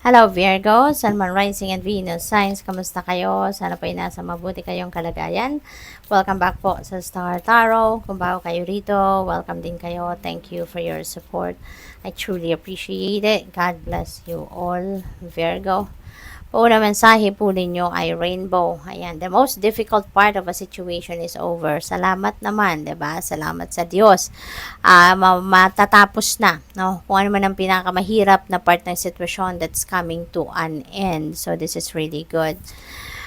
Hello Virgo, Sun, Moon, Rising and Venus Signs, kamusta kayo? Sana po ay nasa mabuti kayong kalagayan. Welcome back po sa Star Tarot. Kung bago kayo rito, welcome din kayo. Thank you for your support. I truly appreciate it. God bless you all, Virgo. Una mensahe po ninyo ay rainbow. Ayan, the most difficult part of a situation is over. Salamat naman, 'di ba? Salamat sa Diyos. Matatapos na, no? Kung ano man ang pinakamahirap na part ng sitwasyon that's coming to an end. So this is really good.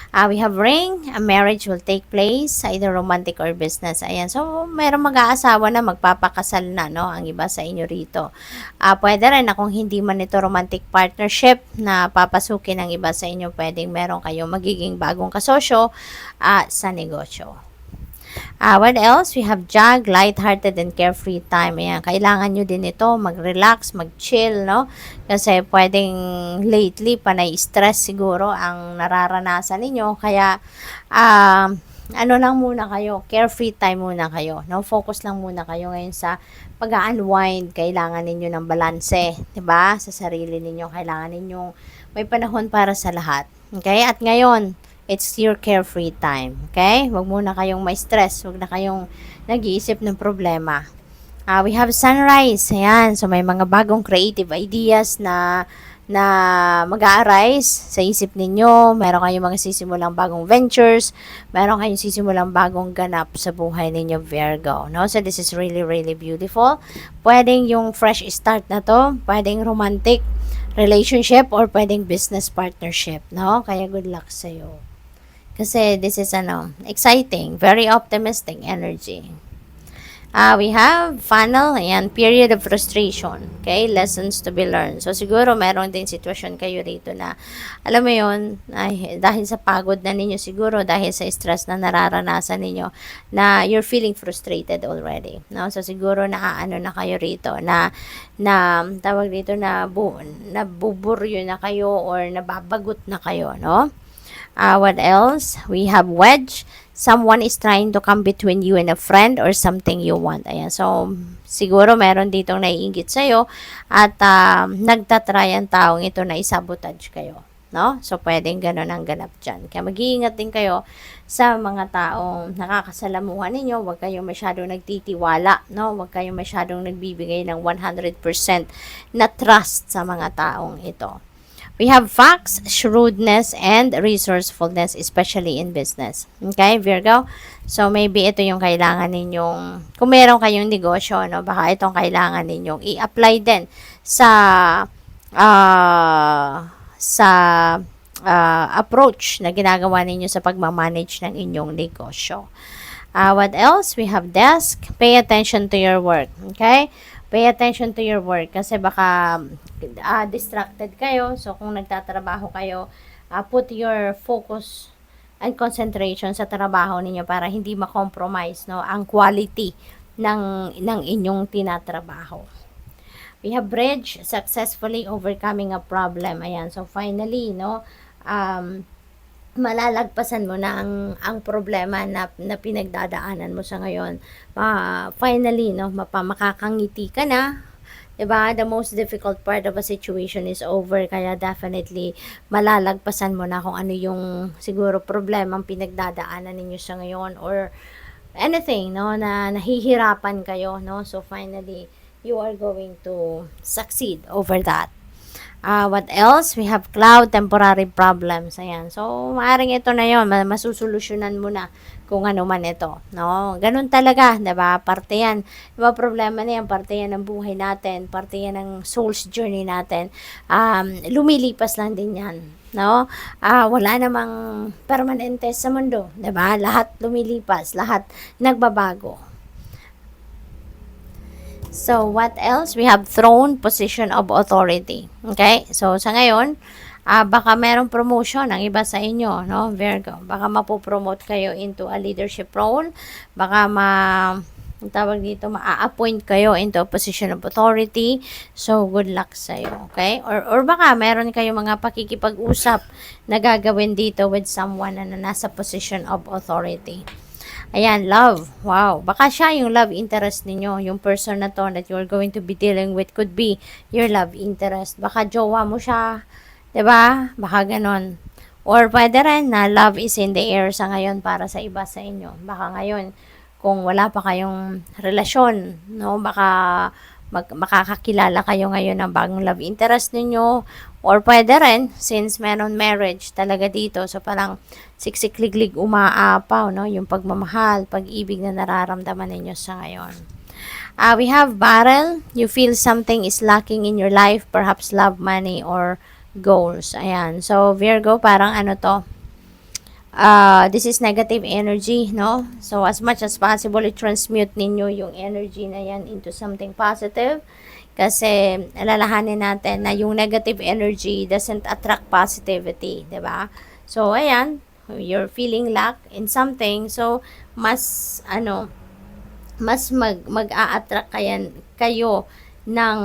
We have ring, a marriage will take place, either romantic or business. Ayan, so merong mag-aasawa na magpapakasal na, no? Ang iba sa inyo rito. Pwede rin na kung hindi man ito romantic partnership na papasukin ng iba sa inyo, pwedeng meron kayong magiging bagong kasosyo sa negosyo. What else? We have jog, light-hearted and carefree time. Ayan, kailangan nyo din ito, mag-relax, mag-chill, no? Kasi pwedeng lately, panay stress siguro ang nararanasan ninyo. Kaya, ano lang muna kayo, carefree time muna kayo, no? Focus lang muna kayo ngayon sa pag-unwind. Kailangan ninyo ng balanse, 'di ba? Sa sarili ninyo, kailangan ninyong may panahon para sa lahat. Okay? At ngayon, it's your carefree time. Okay? Huwag muna kayong may stress. Huwag na kayong nag-iisip ng problema. We have sunrise. Ayan. So, may mga bagong creative ideas na mag-a-arise sa isip ninyo. Meron kayong mga sisimulang bagong ventures. Meron kayong sisimulang bagong ganap sa buhay ninyo, Virgo. No? So, this is really, really beautiful. Pwedeng yung fresh start na to. Pwedeng romantic relationship or pwedeng business partnership. No? Kaya good luck sa'yo. Kasi this is exciting, very optimistic energy. We have funnel, ayan, period of frustration. Okay, lessons to be learned. So, siguro meron din sitwasyon kayo rito na, alam mo yun, dahil sa pagod na ninyo siguro, dahil sa stress na nararanasan ninyo, na you're feeling frustrated already. No? So, siguro naaano na kayo rito, na tawag dito nabuburyo na kayo or nababagot na kayo, no? What else? We have wedge. Someone is trying to come between you and a friend or something you want. Ayan. So, siguro meron ditong naiingit sa'yo at nagtatry ang taong ito na isabotage kayo. No? So, pwedeng ganun ang ganap dyan. Kaya mag-iingat din kayo sa mga taong nakakasalamuhan ninyo. Huwag kayong masyadong nagtitiwala. No? Huwag kayong masyadong nagbibigay ng 100% na trust sa mga taong ito. We have facts, shrewdness, and resourcefulness, especially in business. Okay, Virgo? So, maybe ito yung kailangan ninyong, kung meron kayong negosyo, no, baka itong kailangan ninyong i-apply din sa, approach na ginagawa ninyo sa pagmamanage ng inyong negosyo. What else? We have desk. Pay attention to your work. Okay? Pay attention to your work kasi baka distracted kayo. So, kung nagtatrabaho kayo, put your focus and concentration sa trabaho ninyo para hindi ma-compromise, no, ang quality ng inyong tinatrabaho. We have bridge, successfully overcoming a problem. Ayan. So, finally, no, malalagpasan mo na ang problema na pinagdadaanan mo sa ngayon. Finally, no, makakangiti ka na. Diba? The most difficult part of a situation is over. Kaya definitely, malalagpasan mo na kung ano yung siguro problemang pinagdadaanan ninyo sa ngayon or anything, no, na nahihirapan kayo, no. So, finally, you are going to succeed over that. What else? We have cloud, temporary problems. Ayan. So, maaaring ito na yon, masusolusyonan mo na kung ano man ito. No? Ganun talaga, diba? Parte yan. Diba, problema na yan, parte yan ng buhay natin, parte yan ng soul's journey natin. Lumilipas lang din yan. No? Wala namang permanente sa mundo. Diba? Lahat lumilipas, lahat nagbabago. So, what else? We have throne, position of authority. Okay? So, sa ngayon, baka merong promotion ang iba sa inyo, no? Virgo. Baka mapopromote kayo into a leadership role. Baka tawag dito, ma-appoint kayo into a position of authority. So, good luck sa'yo. Okay? Or baka meron kayong mga pakikipag-usap na gagawin dito with someone na nasa position of authority. Ayan, love. Wow. Baka siya yung love interest ninyo. Yung person na to that you're going to be dealing with could be your love interest. Baka jowa mo siya. 'Diba? Baka ganon. Or pwede rin na love is in the air sa ngayon para sa iba sa inyo. Baka ngayon, kung wala pa kayong relasyon, no, baka makakakilala kayo ngayon ng bagong love interest ninyo. Or pwede rin, since meron marriage talaga dito, so parang siksikliglig umaapaw, no, yung pagmamahal, pag-ibig na nararamdaman ninyo sa ngayon. We have barrel. You feel something is lacking in your life, perhaps love, money, or goals. Ayan. So, Virgo, parang ano to, this is negative energy, no? So, as much as possible, i-transmute ninyo yung energy na yan into something positive. Kasi, alalahanin natin na yung negative energy doesn't attract positivity, di ba? So, ayan, you're feeling lack in something. So, mas, mas mag-a-attract kayo ng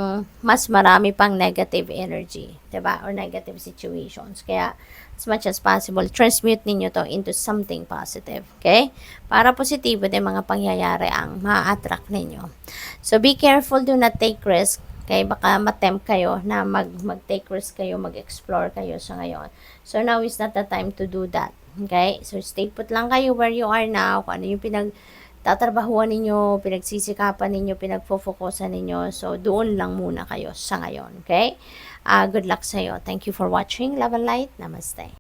mas marami pang negative energy, 'di ba? Or negative situations. Kaya as much as possible, transmute ninyo to into something positive, okay? Para positibo din mga pangyayari ang ma-attract ninyo. So be careful, do not take risk. Okay, baka matempt kayo na mag-take risk kayo, mag-explore kayo sa ngayon. So now is not the time to do that. Okay? So stay put lang kayo where you are now. Kung ano yung tatrabahuan ninyo, pinagsisikapan ninyo, pinagfo-focusan ninyo. So, doon lang muna kayo sa ngayon. Okay? Good luck sa'yo. Thank you for watching. Love and light. Namaste.